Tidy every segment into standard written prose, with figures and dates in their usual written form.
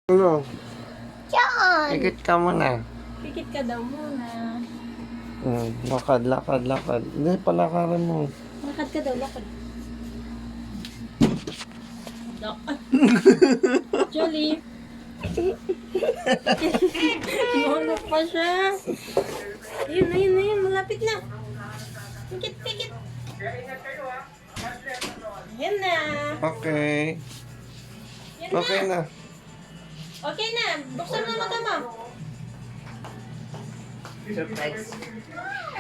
Ano? Diyan. Ikit ka muna. Pikit ka daw muna. Lakad, lakad, lakad. Hindi, palakaran mo. Lakad ka daw, lakad. Jolie. Ano pa siya? Ayun. Malapit na. Pikit. Ayan na. Okay. Yan Okay na. Okay na. Buksan mo mata mo.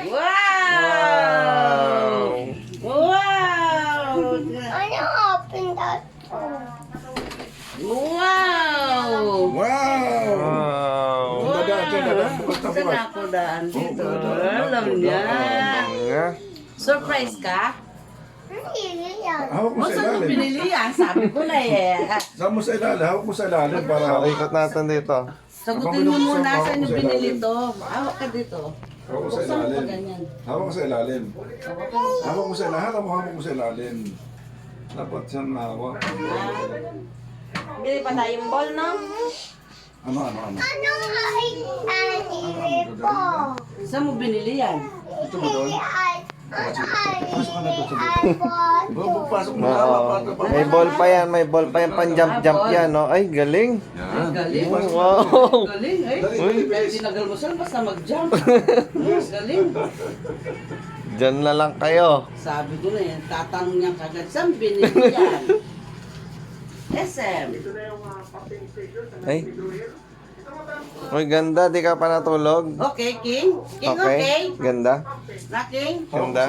Wow! Wow! Ano open that? Wow! Wow! Saan ako daan dito? Alam niya. Nga. Surprise ka? Hindi yan. Hawak mo O, sa saan mo ilalim. pinili yan? Sabi ko na eh. Saan mo sa ilalim? Hawak mo sa ilalim para... Ikot natin dito. Sagutin niyo muna saan niyo binili to. Hawak ka dito. Hawak mo sa Buksan mo pa ilalim. ganyan. Hawak mo sa ilalim. Hawak ka. Hawak mo sa ilalim. Hawak mo sa ilalim. Dapat siyang hawak. Bili pa tayong ball, no? Ano? Ano ay nanili po? Saan mo binili yan? Ito mo doon? Pasok ka na ito sa Pasok mo na. Oo. May ball pa yan, may ball pa yan. Pan-jump-jump yan, no? Ay, galing. Ay, galing. Wow! Galing eh. Dali, Dahil tinagal mo saan basta mag-jump. Mas galing. Diyan na lang kayo. Sabi ko na yan, tatanong niya kagad, saan binili yan? SM. Ay. Uy, ganda. Di ka pa natulog? Okay, King? King, okay? Ganda. Na, King? Ganda.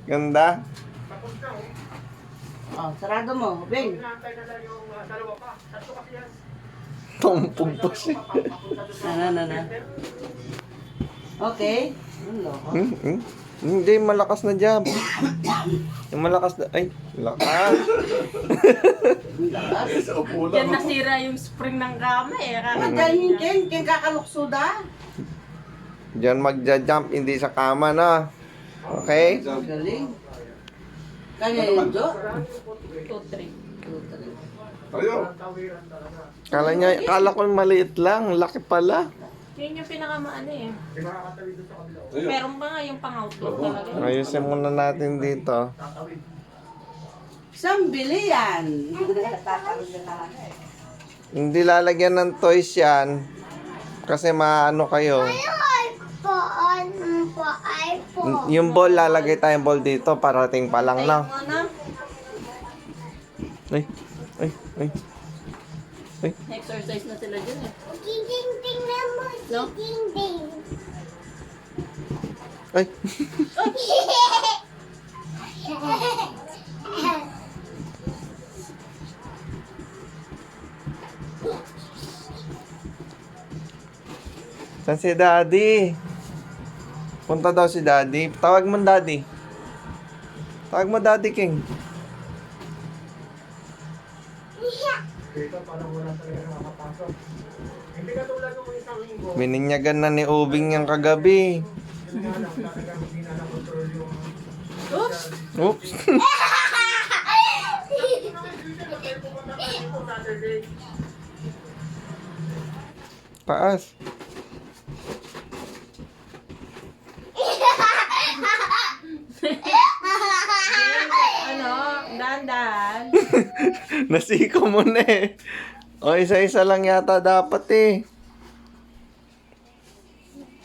Ganda. Oh, sarado mo, Bing. Tumpog pa siya. Na. Okay. Ano? Hindi, malakas na jump. Yung malakas na... Ay, lakas. Sa upo Diyan lang. nasira yung spring ng kama eh. Nandiyan yung King kakaluksuda. Diyan magja-jump, hindi sa kama na. Okay? Galing. Kanya yung Jo? 2-3. Tayo. Kala ko maliit lang, laki pala. Yun yung pinakamaano eh. Tayo. Meron pa nga yung pang-outdoor talaga. Ayusin muna natin dito. Saan bili yan? Tatanong niya na lang eh. Hindi lalagyan ng toys yan. Kasi maano kayo. Yung ball, lalagay tayong ball dito. Parating pa lang na. Ano? Ay, ay, ay. Exercise na sila dyan eh. No? Ay. Saan si Daddy? Punta daw si Daddy. Tawag mo Daddy. Tawag mo Daddy King. Bininyagan na ni Ubing yung kagabi. Oops! Oops. Taas. Ano? Dandan. Nasiko mo na eh. O, isa-isa lang yata dapat eh.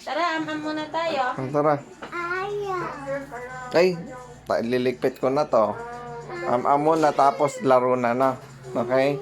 Tara, aman muna tayo. Tara. Ay, liligpit ko na to. Am muna tapos laro na. Okay?